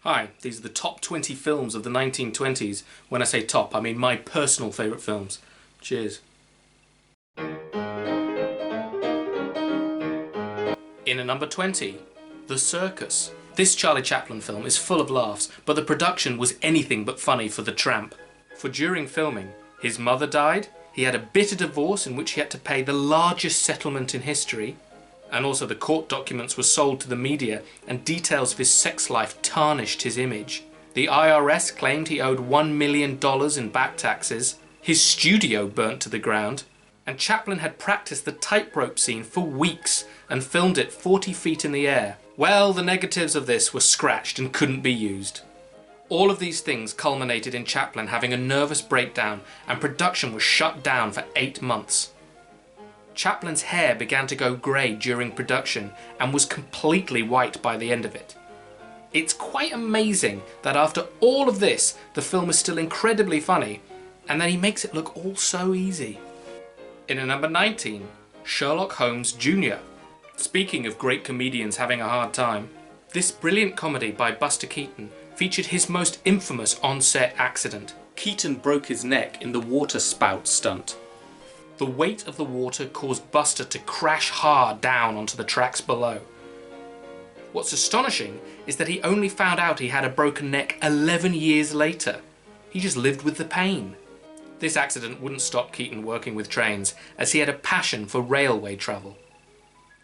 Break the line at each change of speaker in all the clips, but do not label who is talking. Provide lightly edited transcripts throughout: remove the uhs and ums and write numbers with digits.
Hi, these are the top 20 films of the 1920s. When I say top, I mean my personal favourite films. Cheers. In at number 20, The Circus. This Charlie Chaplin film is full of laughs, but the production was anything but funny for the tramp. For during filming, his mother died, he had a bitter divorce in which he had to pay the largest settlement in history, and also the court documents were sold to the media and details of his sex life tarnished his image. The IRS claimed he owed $1 million in back taxes, his studio burnt to the ground, and Chaplin had practiced the tightrope scene for weeks and filmed it 40 feet in the air. Well, the negatives of this were scratched and couldn't be used. All of these things culminated in Chaplin having a nervous breakdown, and production was shut down for 8 months. Chaplin's hair began to go grey during production and was completely white by the end of it. It's quite amazing that after all of this, the film is still incredibly funny, and then he makes it look all so easy. In at number 19, Sherlock Holmes Jr. Speaking of great comedians having a hard time, this brilliant comedy by Buster Keaton featured his most infamous on-set accident. Keaton broke his neck in the water spout stunt. The weight of the water caused Buster to crash hard down onto the tracks below. What's astonishing is that he only found out he had a broken neck 11 years later. He just lived with the pain. This accident wouldn't stop Keaton working with trains, as he had a passion for railway travel.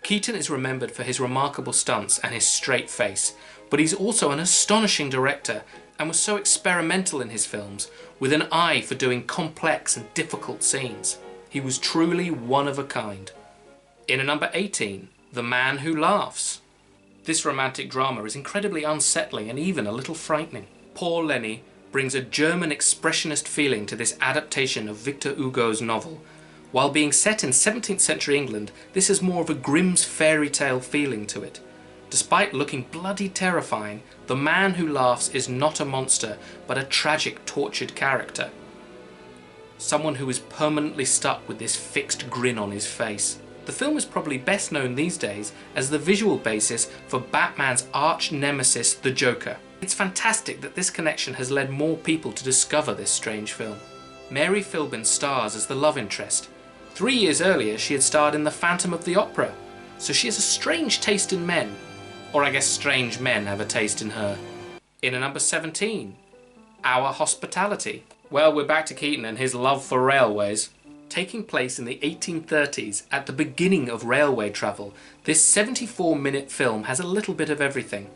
Keaton is remembered for his remarkable stunts and his straight face, but he's also an astonishing director and was so experimental in his films, with an eye for doing complex and difficult scenes. He was truly one of a kind. In at number 18, The Man Who Laughs. This romantic drama is incredibly unsettling and even a little frightening. Poor Lenny brings a German expressionist feeling to this adaptation of Victor Hugo's novel. While being set in 17th century England, this has more of a Grimm's fairy tale feeling to it. Despite looking bloody terrifying, the man who laughs is not a monster, but a tragic, tortured character. Someone who is permanently stuck with this fixed grin on his face. The film is probably best known these days as the visual basis for Batman's arch nemesis, the Joker. It's fantastic that this connection has led more people to discover this strange film. Mary Philbin stars as the love interest. 3 years earlier she had starred in The Phantom of the Opera, so she has a strange taste in men. Or I guess strange men have a taste in her. In at number 17, Our Hospitality. Well, we're back to Keaton and his love for railways. Taking place in the 1830s, at the beginning of railway travel, this 74-minute film has a little bit of everything,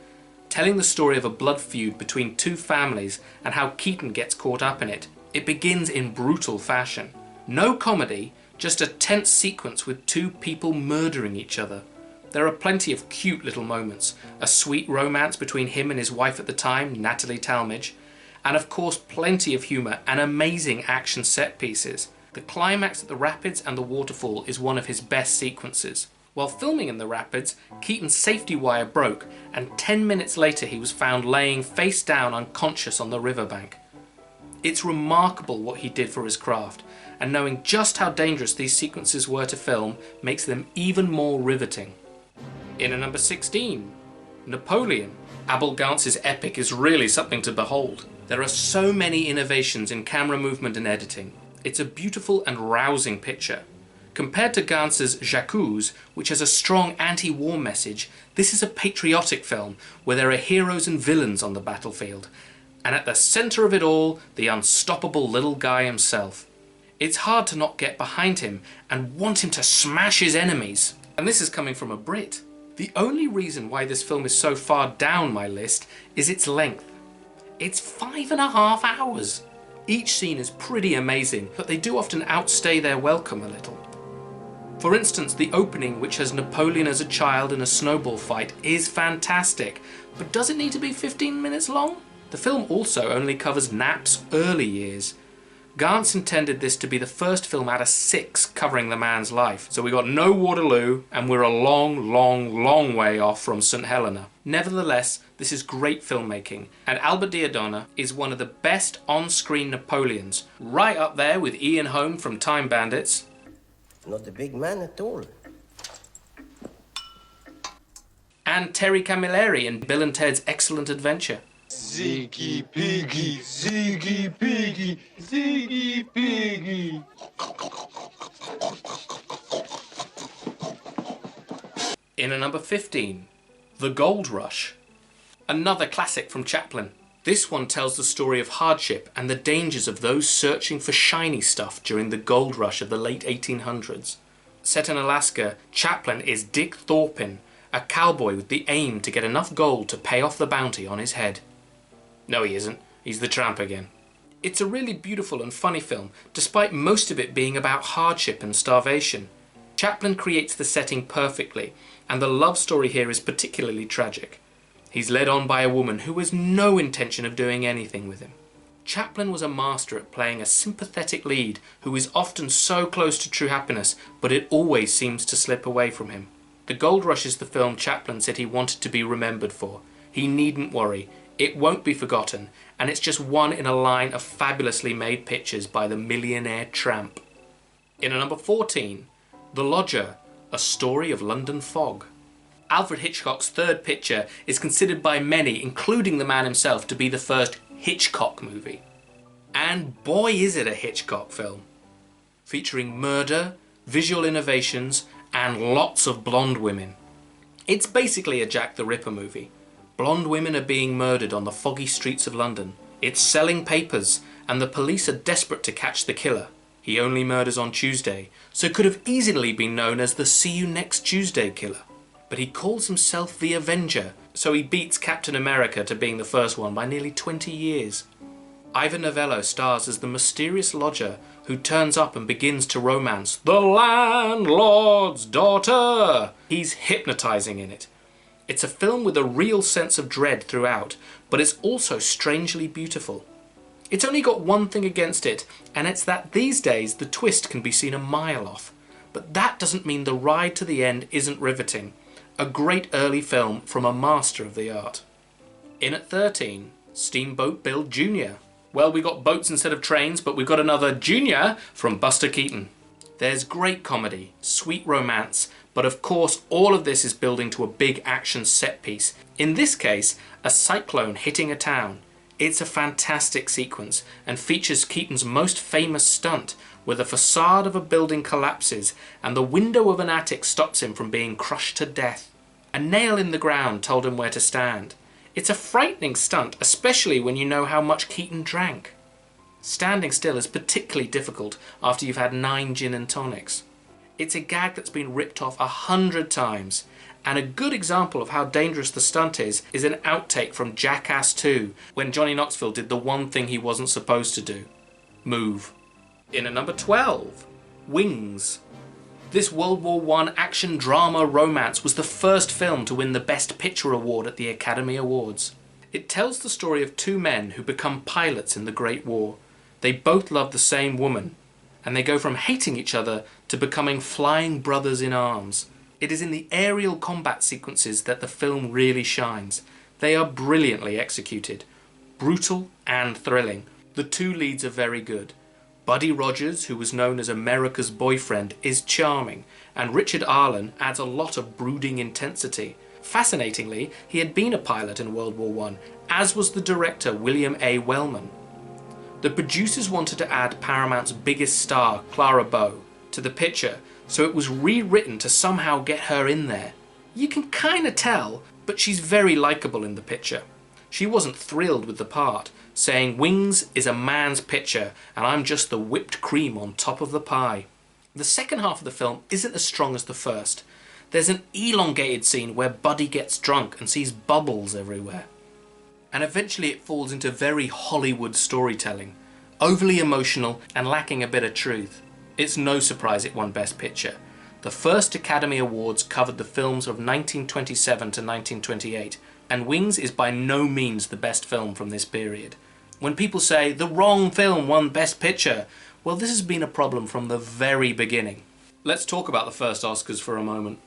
telling the story of a blood feud between two families and how Keaton gets caught up in it. It begins in brutal fashion. No comedy, just a tense sequence with two people murdering each other. There are plenty of cute little moments, a sweet romance between him and his wife at the time, Natalie Talmadge, and of course plenty of humour and amazing action set pieces. The climax at the rapids and the waterfall is one of his best sequences. While filming in the rapids, Keaton's safety wire broke, and 10 minutes later he was found laying face down unconscious on the riverbank. It's remarkable what he did for his craft, and knowing just how dangerous these sequences were to film makes them even more riveting. In at number 16, Napoleon. Abel Gantz's epic is really something to behold. There are so many innovations in camera movement and editing. It's a beautiful and rousing picture. Compared to Gantz's J'accuse, which has a strong anti-war message, this is a patriotic film where there are heroes and villains on the battlefield, and at the centre of it all, the unstoppable little guy himself. It's hard to not get behind him and want him to smash his enemies. And this is coming from a Brit. The only reason why this film is so far down my list is its length. It's 5.5 hours. Each scene is pretty amazing, but they do often outstay their welcome a little. For instance, the opening, which has Napoleon as a child in a snowball fight, is fantastic, but does it need to be 15 minutes long? The film also only covers Nap's early years. Gantz intended this to be the first film out of 6 covering the man's life, so we got no Waterloo, and we're a long way off from St. Helena. Nevertheless, this is great filmmaking, and Albert Diadona is one of the best on-screen Napoleons, right up there with Ian Holm from Time Bandits.
Not a big man at all.
And Terry Camilleri in Bill and Ted's Excellent Adventure.
Ziggy Piggy, Ziggy Piggy, Ziggy Piggy.
In at number 15, The Gold Rush. Another classic from Chaplin. This one tells the story of hardship and the dangers of those searching for shiny stuff during the gold rush of the late 1800s. Set in Alaska, Chaplin is Dick Thorpin, a cowboy with the aim to get enough gold to pay off the bounty on his head. No, he isn't. He's the tramp again. It's a really beautiful and funny film, despite most of it being about hardship and starvation. Chaplin creates the setting perfectly, and the love story here is particularly tragic. He's led on by a woman who has no intention of doing anything with him. Chaplin was a master at playing a sympathetic lead who is often so close to true happiness, but it always seems to slip away from him. The Gold Rush is the film Chaplin said he wanted to be remembered for. He needn't worry, it won't be forgotten, and it's just one in a line of fabulously made pictures by the millionaire tramp. In at number 14, The Lodger, A Story of London Fog. Alfred Hitchcock's third picture is considered by many, including the man himself, to be the first Hitchcock movie. And boy is it a Hitchcock film. Featuring murder, visual innovations, and lots of blonde women. It's basically a Jack the Ripper movie. Blonde women are being murdered on the foggy streets of London. It's selling papers, and the police are desperate to catch the killer. He only murders on Tuesday, so could have easily been known as the See You Next Tuesday killer. But he calls himself the Avenger, so he beats Captain America to being the first one by nearly 20 years. Ivor Novello stars as the mysterious lodger who turns up and begins to romance the landlord's daughter. He's hypnotizing in it. It's a film with a real sense of dread throughout, but it's also strangely beautiful. It's only got one thing against it, and it's that these days the twist can be seen a mile off. But that doesn't mean the ride to the end isn't riveting. A great early film from a master of the art. In at 13, Steamboat Bill Jr. Well, we got boats instead of trains, but we've got another Junior from Buster Keaton. There's great comedy, sweet romance, but of course all of this is building to a big action set piece. In this case, a cyclone hitting a town. It's a fantastic sequence and features Keaton's most famous stunt, where the facade of a building collapses and the window of an attic stops him from being crushed to death. A nail in the ground told him where to stand. It's a frightening stunt, especially when you know how much Keaton drank. Standing still is particularly difficult after you've had 9 gin and tonics. It's a gag that's been ripped off 100 times, and a good example of how dangerous the stunt is an outtake from Jackass 2, when Johnny Knoxville did the one thing he wasn't supposed to do. Move. In at number 12, Wings. This World War I action drama romance was the first film to win the Best Picture award at the Academy Awards. It tells the story of 2 men who become pilots in the Great War. They both love the same woman, and they go from hating each other to becoming flying brothers in arms. It is in the aerial combat sequences that the film really shines. They are brilliantly executed, brutal and thrilling. The 2 leads are very good. Buddy Rogers, who was known as America's boyfriend, is charming, and Richard Arlen adds a lot of brooding intensity. Fascinatingly, he had been a pilot in World War I, as was the director William A. Wellman. The producers wanted to add Paramount's biggest star, Clara Bow, to the picture, so it was rewritten to somehow get her in there. You can kinda tell, but she's very likeable in the picture. She wasn't thrilled with the part, saying Wings is a man's picture and I'm just the whipped cream on top of the pie. The second half of the film isn't as strong as the first. There's an elongated scene where Buddy gets drunk and sees bubbles everywhere. And eventually it falls into very Hollywood storytelling, overly emotional and lacking a bit of truth. It's no surprise it won Best Picture. The first Academy Awards covered the films of 1927 to 1928, and Wings is by no means the best film from this period. When people say, the wrong film won Best Picture, well, this has been a problem from the very beginning. Let's talk about the first Oscars for a moment.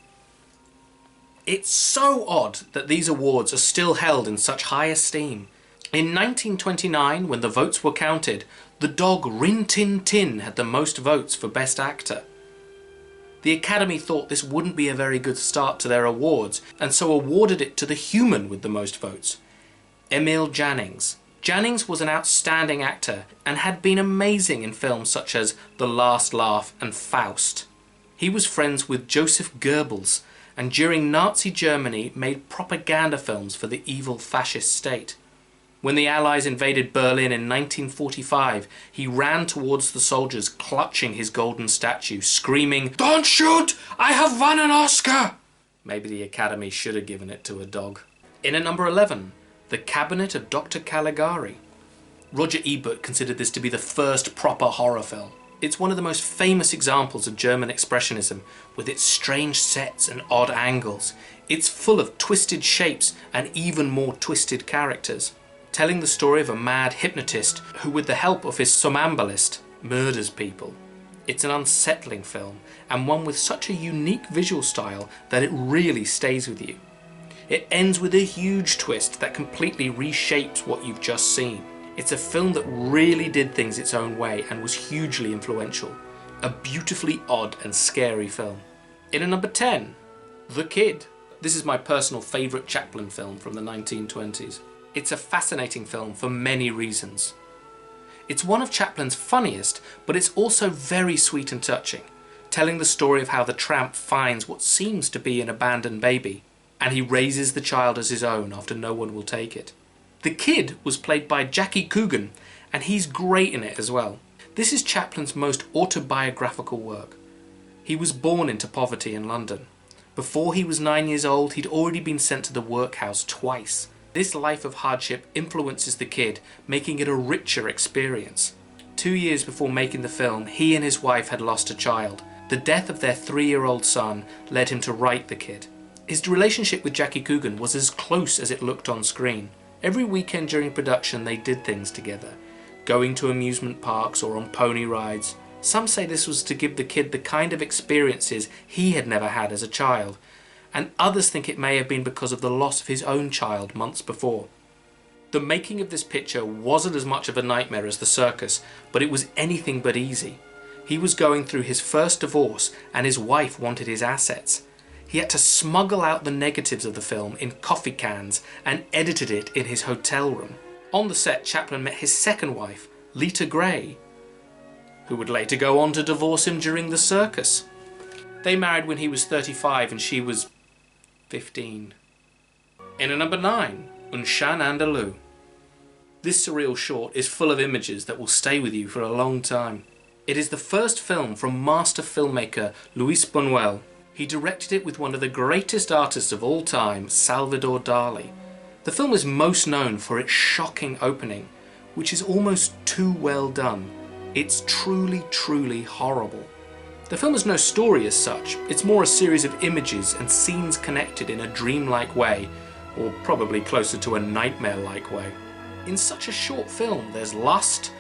It's so odd that these awards are still held in such high esteem. In 1929, when the votes were counted, the dog Rin Tin Tin had the most votes for Best Actor. The Academy thought this wouldn't be a very good start to their awards, and so awarded it to the human with the most votes. Emil Jannings. Jannings was an outstanding actor and had been amazing in films such as The Last Laugh and Faust. He was friends with Joseph Goebbels and during Nazi Germany made propaganda films for the evil fascist state. When the Allies invaded Berlin in 1945, he ran towards the soldiers clutching his golden statue, screaming, "Don't shoot! I have won an Oscar!" Maybe the Academy should have given it to a dog. In at number 11, The Cabinet of Dr Caligari. Roger Ebert considered this to be the first proper horror film. It's one of the most famous examples of German expressionism, with its strange sets and odd angles. It's full of twisted shapes and even more twisted characters, telling the story of a mad hypnotist who, with the help of his somnambulist, murders people. It's an unsettling film, and one with such a unique visual style that it really stays with you. It ends with a huge twist that completely reshapes what you've just seen. It's a film that really did things its own way and was hugely influential. A beautifully odd and scary film. In at number 10, The Kid. This is my personal favourite Chaplin film from the 1920s. It's a fascinating film for many reasons. It's one of Chaplin's funniest, but it's also very sweet and touching, telling the story of how the tramp finds what seems to be an abandoned baby, and he raises the child as his own after no one will take it. The Kid was played by Jackie Coogan, and he's great in it as well. This is Chaplin's most autobiographical work. He was born into poverty in London. Before he was 9 years old, he'd already been sent to the workhouse twice. This life of hardship influences the kid, making it a richer experience. 2 years before making the film, he and his wife had lost a child. The death of their 3-year-old son led him to write The Kid. His relationship with Jackie Coogan was as close as it looked on screen. Every weekend during production they did things together, going to amusement parks or on pony rides. Some say this was to give the kid the kind of experiences he had never had as a child, and others think it may have been because of the loss of his own child months before. The making of this picture wasn't as much of a nightmare as the circus, but it was anything but easy. He was going through his first divorce and his wife wanted his assets. He had to smuggle out the negatives of the film in coffee cans and edited it in his hotel room. On the set, Chaplin met his second wife, Lita Gray, who would later go on to divorce him during the circus. They married when he was 35 and she was 15. In at number 9, Un Chien Andalou. This surreal short is full of images that will stay with you for a long time. It is the first film from master filmmaker Luis Buñuel. He directed it with one of the greatest artists of all time, Salvador Dali. The film is most known for its shocking opening, which is almost too well done. It's truly, truly horrible. The film has no story as such, it's more a series of images and scenes connected in a dreamlike way, or probably closer to a nightmare-like way. In such a short film, there's lust,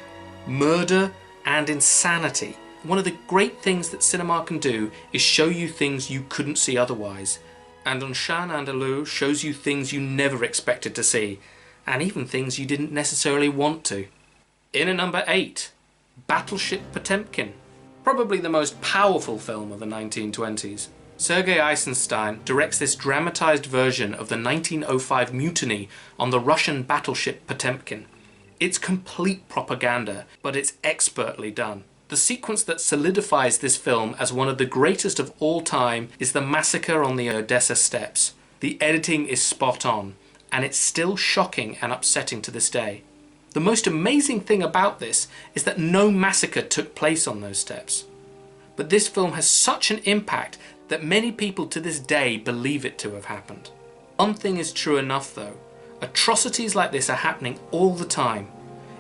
murder, and insanity. One of the great things that cinema can do is show you things you couldn't see otherwise. And Un Chien Andalou shows you things you never expected to see, and even things you didn't necessarily want to. In at number 8, Battleship Potemkin. Probably the most powerful film of the 1920s. Sergei Eisenstein directs this dramatized version of the 1905 mutiny on the Russian battleship Potemkin. It's complete propaganda, but it's expertly done. The sequence that solidifies this film as one of the greatest of all time is the massacre on the Odessa steppes. The editing is spot on, and it's still shocking and upsetting to this day. The most amazing thing about this is that no massacre took place on those steps. But this film has such an impact that many people to this day believe it to have happened. One thing is true enough though, atrocities like this are happening all the time.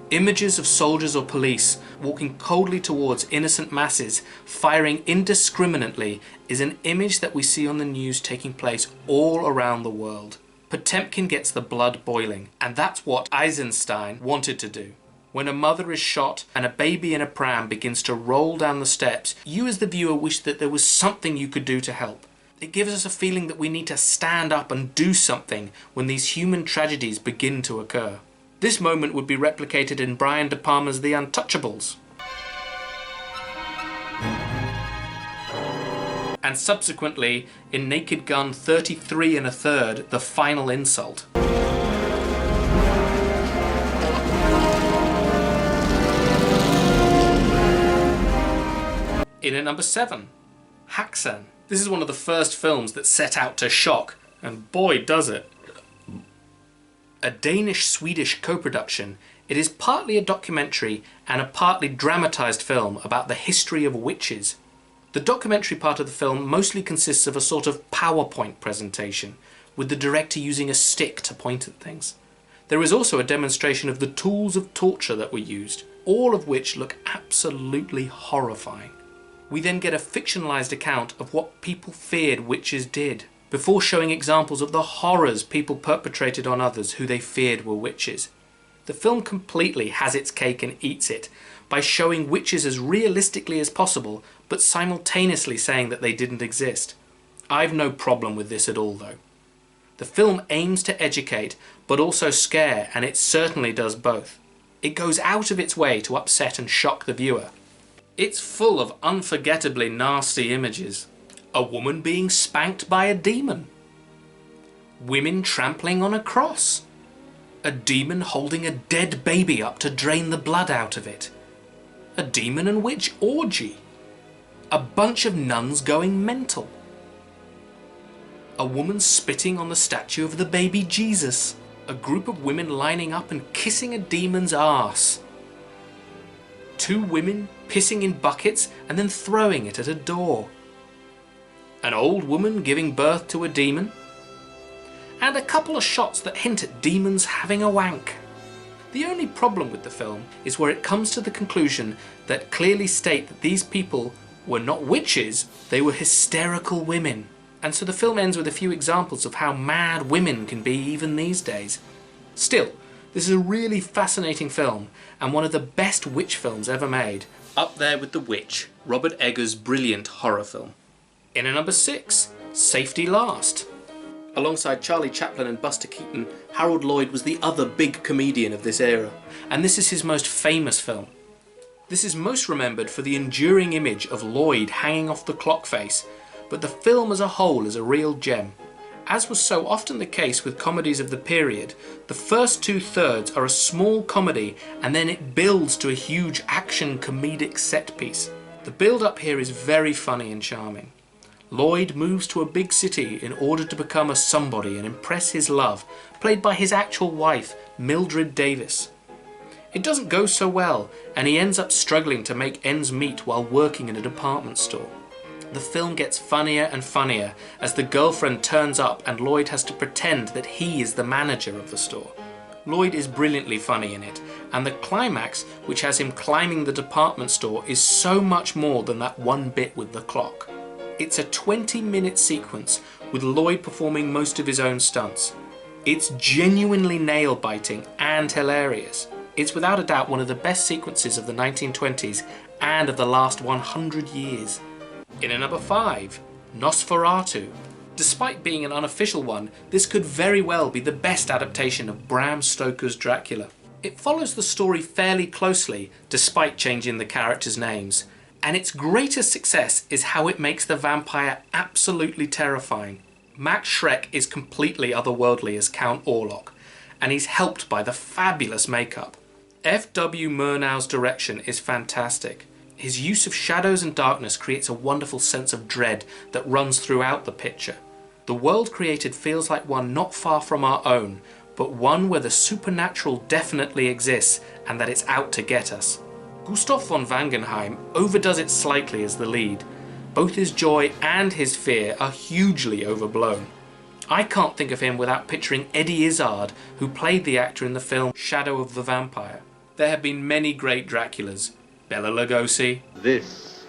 Images of soldiers or police walking coldly towards innocent masses, firing indiscriminately, is an image that we see on the news taking place all around the world. Potemkin gets the blood boiling, and that's what Eisenstein wanted to do. When a mother is shot and a baby in a pram begins to roll down the steps, you as the viewer wish that there was something you could do to help. It gives us a feeling that we need to stand up and do something when these human tragedies begin to occur. This moment would be replicated in Brian De Palma's The Untouchables, and subsequently in Naked Gun 33 1/3, The Final Insult. In at number 7, Haxon. This is one of the first films that set out to shock, and boy does it. A Danish-Swedish co-production, it is partly a documentary and a partly dramatised film about the history of witches. The documentary part of the film mostly consists of a sort of PowerPoint presentation, with the director using a stick to point at things. There is also a demonstration of the tools of torture that were used, all of which look absolutely horrifying. We then get a fictionalised account of what people feared witches did, before showing examples of the horrors people perpetrated on others who they feared were witches. The film completely has its cake and eats it by showing witches as realistically as possible, but simultaneously saying that they didn't exist. I've no problem with this at all though. The film aims to educate, but also scare, and it certainly does both. It goes out of its way to upset and shock the viewer. It's full of unforgettably nasty images. A woman being spanked by a demon. Women trampling on a cross. A demon holding a dead baby up to drain the blood out of it. A demon and witch orgy. A bunch of nuns going mental. A woman spitting on the statue of the baby Jesus. A group of women lining up and kissing a demon's arse. 2 women pissing in buckets and then throwing it at a door. An old woman giving birth to a demon. And a couple of shots that hint at demons having a wank. The only problem with the film is where it comes to the conclusion that clearly state that these people were not witches, they were hysterical women. And so the film ends with a few examples of how mad women can be even these days. Still, this is a really fascinating film and one of the best witch films ever made. Up there with The Witch, Robert Eggers' brilliant horror film. In at number 6, Safety Last. Alongside Charlie Chaplin and Buster Keaton, Harold Lloyd was the other big comedian of this era, and this is his most famous film. This is most remembered for the enduring image of Lloyd hanging off the clock face, but the film as a whole is a real gem. As was so often the case with comedies of the period, the first 2/3 are a small comedy and then it builds to a huge action comedic set piece. The build up here is very funny and charming. Lloyd moves to a big city in order to become a somebody and impress his love, played by his actual wife, Mildred Davis. It doesn't go so well, and he ends up struggling to make ends meet while working in a department store. The film gets funnier and funnier as the girlfriend turns up and Lloyd has to pretend that he is the manager of the store. Lloyd is brilliantly funny in it, and the climax, which has him climbing the department store, is so much more than that one bit with the clock. It's a 20-minute sequence with Lloyd performing most of his own stunts. It's genuinely nail-biting and hilarious. It's without a doubt one of the best sequences of the 1920s and of the last 100 years. In at number 5, Nosferatu. Despite being an unofficial one, this could very well be the best adaptation of Bram Stoker's Dracula. It follows the story fairly closely, despite changing the characters' names. And its greatest success is how it makes the vampire absolutely terrifying. Max Schreck is completely otherworldly as Count Orlok, and he's helped by the fabulous makeup. F.W. Murnau's direction is fantastic. His use of shadows and darkness creates a wonderful sense of dread that runs throughout the picture. The world created feels like one not far from our own, but one where the supernatural definitely exists and that it's out to get us. Gustav von Wangenheim overdoes it slightly as the lead. Both his joy and his fear are hugely overblown. I can't think of him without picturing Eddie Izzard, who played the actor in the film Shadow of the Vampire. There have been many great Draculas. Bela Lugosi.
This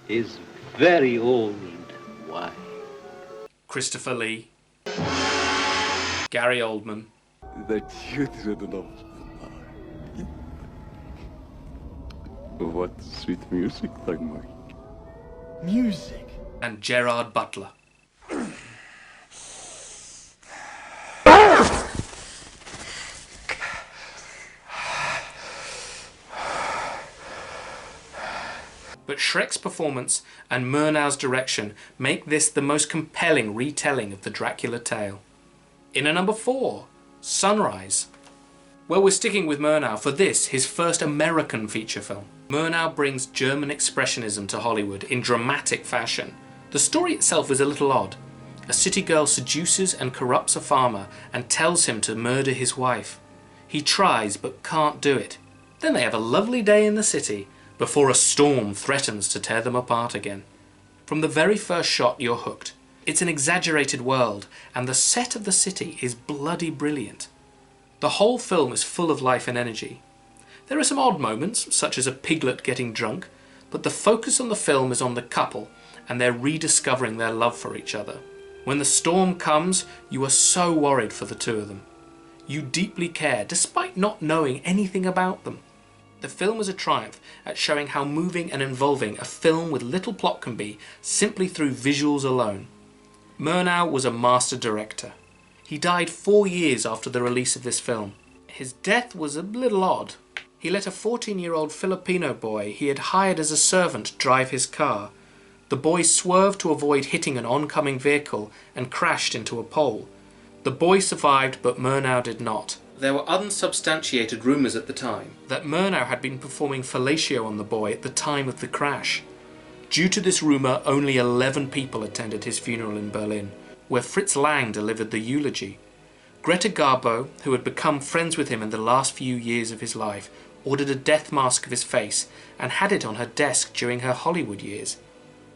is very old wine.
Christopher Lee. Gary Oldman.
The children of the night. What sweet music they make.
Music.
And Gerard Butler. But Schreck's performance and Murnau's direction make this the most compelling retelling of the Dracula tale. In at number 4, Sunrise. Well, we're sticking with Murnau for this, his first American feature film. Murnau brings German expressionism to Hollywood in dramatic fashion. The story itself is a little odd. A city girl seduces and corrupts a farmer and tells him to murder his wife. He tries but can't do it. Then they have a lovely day in the city before a storm threatens to tear them apart again. From the very first shot you're hooked. It's an exaggerated world and the set of the city is bloody brilliant. The whole film is full of life and energy. There are some odd moments, such as a piglet getting drunk, but the focus on the film is on the couple and they're rediscovering their love for each other. When the storm comes, you are so worried for the two of them. You deeply care, despite not knowing anything about them. The film is a triumph at showing how moving and involving a film with little plot can be simply through visuals alone. Murnau was a master director. He died 4 years after the release of this film. His death was a little odd. He let a 14-year-old Filipino boy he had hired as a servant drive his car. The boy swerved to avoid hitting an oncoming vehicle and crashed into a pole. The boy survived, but Murnau did not. There were unsubstantiated rumours at the time that Murnau had been performing fellatio on the boy at the time of the crash. Due to this rumour, only 11 people attended his funeral in Berlin, where Fritz Lang delivered the eulogy. Greta Garbo, who had become friends with him in the last few years of his life, ordered a death mask of his face and had it on her desk during her Hollywood years.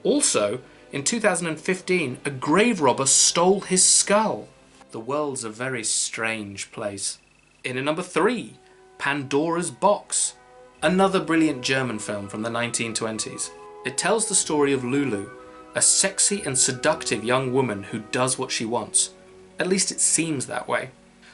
Also, in 2015, a grave robber stole his skull. The world's a very strange place. In at number 3, Pandoras Box. Another brilliant German film from the 1920s. It tells the story of Lulu, a sexy and seductive young woman who does what she wants. At least it seems that way.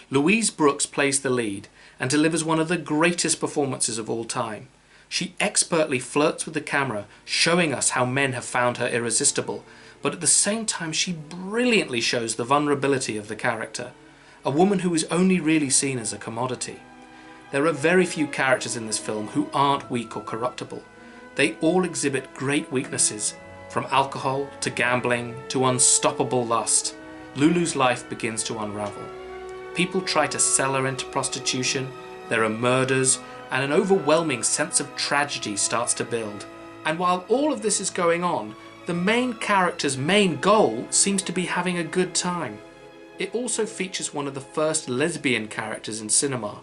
Louise Brooks plays the lead and delivers one of the greatest performances of all time. She expertly flirts with the camera, showing us how men have found her irresistible, but at the same time she brilliantly shows the vulnerability of the character, a woman who is only really seen as a commodity. There are very few characters in this film who aren't weak or corruptible. They all exhibit great weaknesses, from alcohol to gambling to unstoppable lust. Lulu's life begins to unravel. People try to sell her into prostitution, there are murders, and an overwhelming sense of tragedy starts to build. And while all of this is going on, the main character's main goal seems to be having a good time. It also features one of the first lesbian characters in cinema.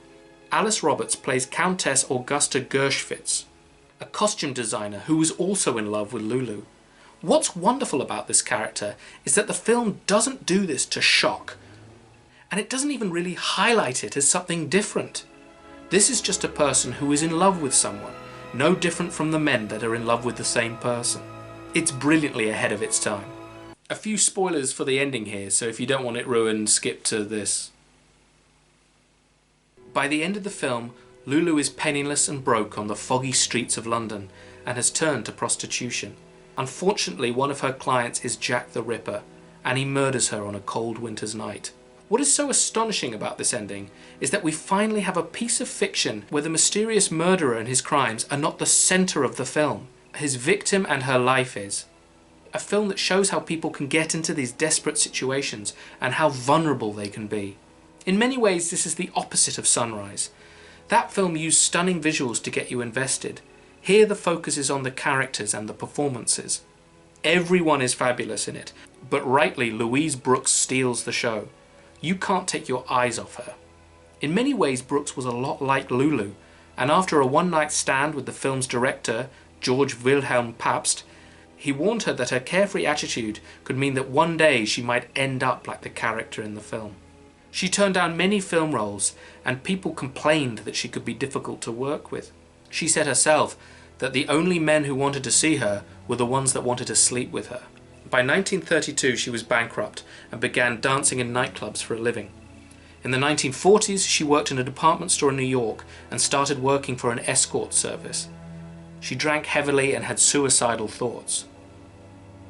Alice Roberts plays Countess Augusta Gershwitz, a costume designer who was also in love with Lulu. What's wonderful about this character is that the film doesn't do this to shock, and it doesn't even really highlight it as something different. This is just a person who is in love with someone, no different from the men that are in love with the same person. It's brilliantly ahead of its time. A few spoilers for the ending here, so if you don't want it ruined, skip to this. By the end of the film, Lulu is penniless and broke on the foggy streets of London and has turned to prostitution. Unfortunately, one of her clients is Jack the Ripper, and he murders her on a cold winter's night. What is so astonishing about this ending is that we finally have a piece of fiction where the mysterious murderer and his crimes are not the centre of the film. His victim and her life is. A film that shows how people can get into these desperate situations and how vulnerable they can be. In many ways, this is the opposite of Sunrise. That film used stunning visuals to get you invested. Here the focus is on the characters and the performances. Everyone is fabulous in it, but rightly Louise Brooks steals the show. You can't take your eyes off her. In many ways Brooks was a lot like Lulu, and after a one-night stand with the film's director, George Wilhelm Pabst, he warned her that her carefree attitude could mean that one day she might end up like the character in the film. She turned down many film roles, and people complained that she could be difficult to work with. She said herself that the only men who wanted to see her were the ones that wanted to sleep with her. By 1932 she was bankrupt and began dancing in nightclubs for a living. In the 1940s she worked in a department store in New York and started working for an escort service. She drank heavily and had suicidal thoughts.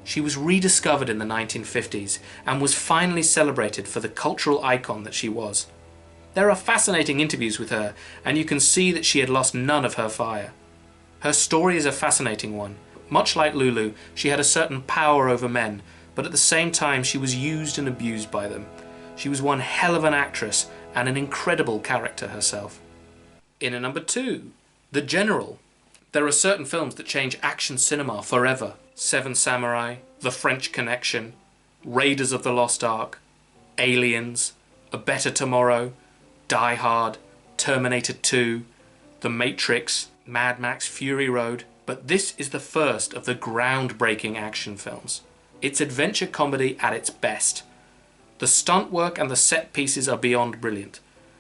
She was rediscovered in the 1950s and was finally celebrated for the cultural icon that she was. There are fascinating interviews with her, and you can see that she had lost none of her fire. Her story is a fascinating one. Much like Lulu, she had a certain power over men, but at the same time she was used and abused by them. She was one hell of an actress and an incredible character herself. In at number 2, The General. There are certain films that change action cinema forever. Seven Samurai, The French Connection, Raiders of the Lost Ark, Aliens, A Better Tomorrow, Die Hard, Terminator 2, The Matrix, Mad Max Fury Road. But this is the first of the groundbreaking action films. It's adventure comedy at its best. The stunt work and the set pieces are beyond brilliant.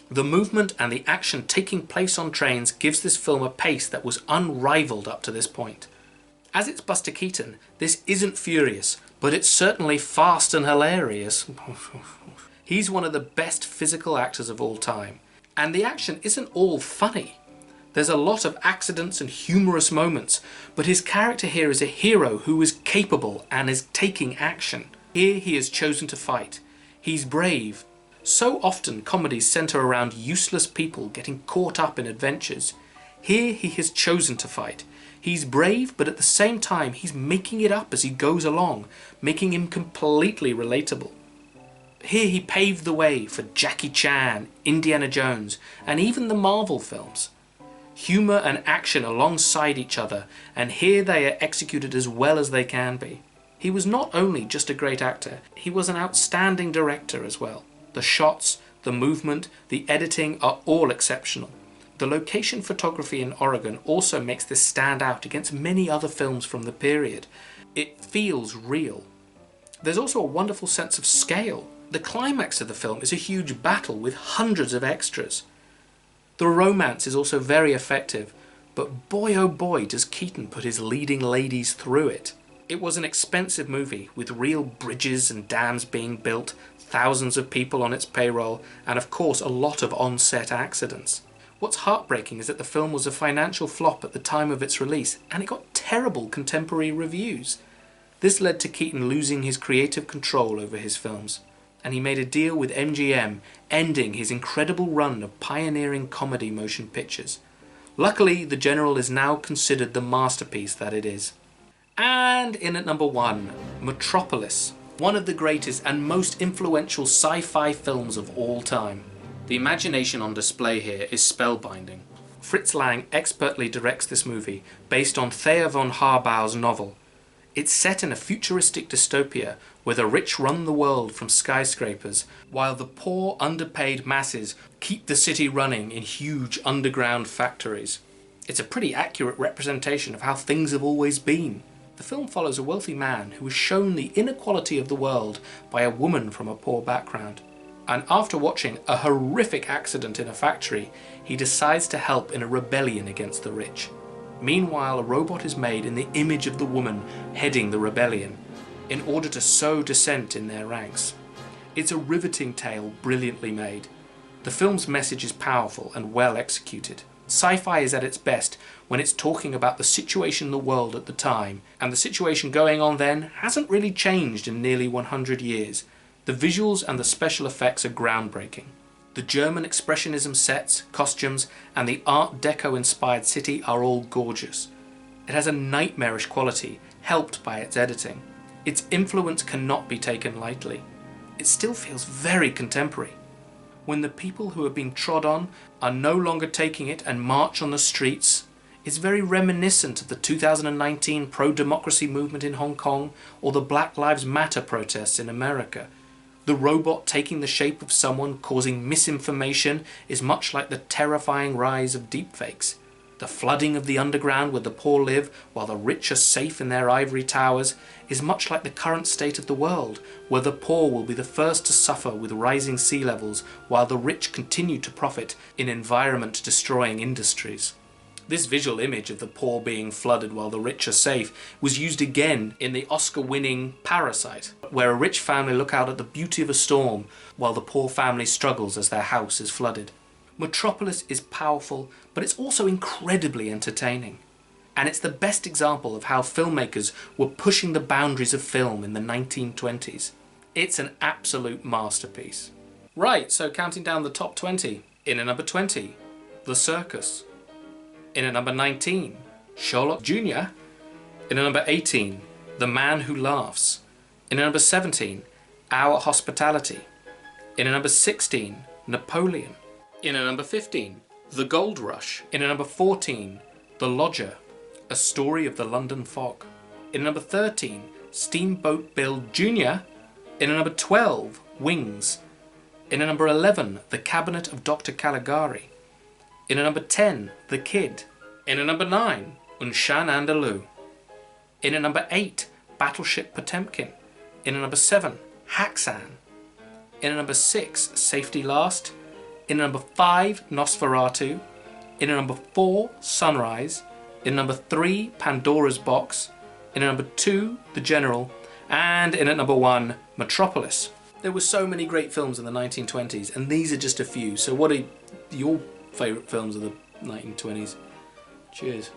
The movement and the action taking place on trains gives this film a pace that was unrivaled up to this point. As it's Buster Keaton, this isn't furious, but it's certainly fast and hilarious. He's one of the best physical actors of all time. And the action isn't all funny. There's a lot of accidents and humorous moments, but his character here is a hero who is capable and is taking action. Here he has chosen to fight. He's brave. So often comedies centre around useless people getting caught up in adventures. Here he has chosen to fight. He's brave, but at the same time he's making it up as he goes along, making him completely relatable. Here he paved the way for Jackie Chan, Indiana Jones, and even the Marvel films. Humour and action alongside each other, and here they are executed as well as they can be. He was not only just a great actor, he was an outstanding director as well. The shots, the movement, the editing are all exceptional. The location photography in Oregon also makes this stand out against many other films from the period. It feels real. There's also a wonderful sense of scale. The climax of the film is a huge battle with hundreds of extras. The romance is also very effective, but boy oh boy does Keaton put his leading ladies through it. It was an expensive movie with real bridges and dams being built, thousands of people on its payroll, and of course a lot of on-set accidents. What's heartbreaking is that the film was a financial flop at the time of its release, and it got terrible contemporary reviews. This led to Keaton losing his creative control over his films, and he made a deal with MGM, ending his incredible run of pioneering comedy motion pictures. Luckily, The General is now considered the masterpiece that it is. And in at number 1, Metropolis, one of the greatest and most influential sci-fi films of all time. The imagination on display here is spellbinding. Fritz Lang expertly directs this movie based on Thea von Harbau's novel. It's set in a futuristic dystopia where the rich run the world from skyscrapers, while the poor, underpaid masses keep the city running in huge underground factories. It's a pretty accurate representation of how things have always been. The film follows a wealthy man who is shown the inequality of the world by a woman from a poor background. And after watching a horrific accident in a factory, he decides to help in a rebellion against the rich. Meanwhile, a robot is made in the image of the woman heading the rebellion, in order to sow dissent in their ranks. It's a riveting tale, brilliantly made. The film's message is powerful and well executed. Sci-fi is at its best when it's talking about the situation in the world at the time, and the situation going on then hasn't really changed in nearly 100 years. The visuals and the special effects are groundbreaking. The German Expressionism sets, costumes, and the Art Deco inspired city are all gorgeous. It has a nightmarish quality, helped by its editing. Its influence cannot be taken lightly. It still feels very contemporary. When the people who have been trod on are no longer taking it and march on the streets, it's very reminiscent of the 2019 pro-democracy movement in Hong Kong or the Black Lives Matter protests in America. The robot taking the shape of someone causing misinformation is much like the terrifying rise of deepfakes. The flooding of the underground where the poor live while the rich are safe in their ivory towers is much like the current state of the world, where the poor will be the first to suffer with rising sea levels while the rich continue to profit in environment-destroying industries. This visual image of the poor being flooded while the rich are safe was used again in the Oscar-winning Parasite, where a rich family look out at the beauty of a storm while the poor family struggles as their house is flooded. Metropolis is powerful, but it's also incredibly entertaining. And it's the best example of how filmmakers were pushing the boundaries of film in the 1920s. It's an absolute masterpiece. Right, so counting down the top 20. In at number 20, The Circus. In at number 19, Sherlock Jr. In at number 18, The Man Who Laughs. In at number 17, Our Hospitality. In at number 16, Napoleon. In at number 15, The Gold Rush. In at number 14, The Lodger, A Story of the London Fog. In at number 13, Steamboat Bill Jr. In at number 12, Wings. In at number 11, The Cabinet of Dr Caligari. In at number 10, The Kid. In at number 9, Un Chien Andalou. In at number 8, Battleship Potemkin. In at number 7, Haxon. In at number 6, Safety Last. In at number 5, Nosferatu. In at number 4, Sunrise. In at number 3, Pandora's Box. In at number 2, The General. And in at number 1, Metropolis. There were so many great films in the 1920s, and these are just a few. So what are your favourite films of the 1920s? Cheers.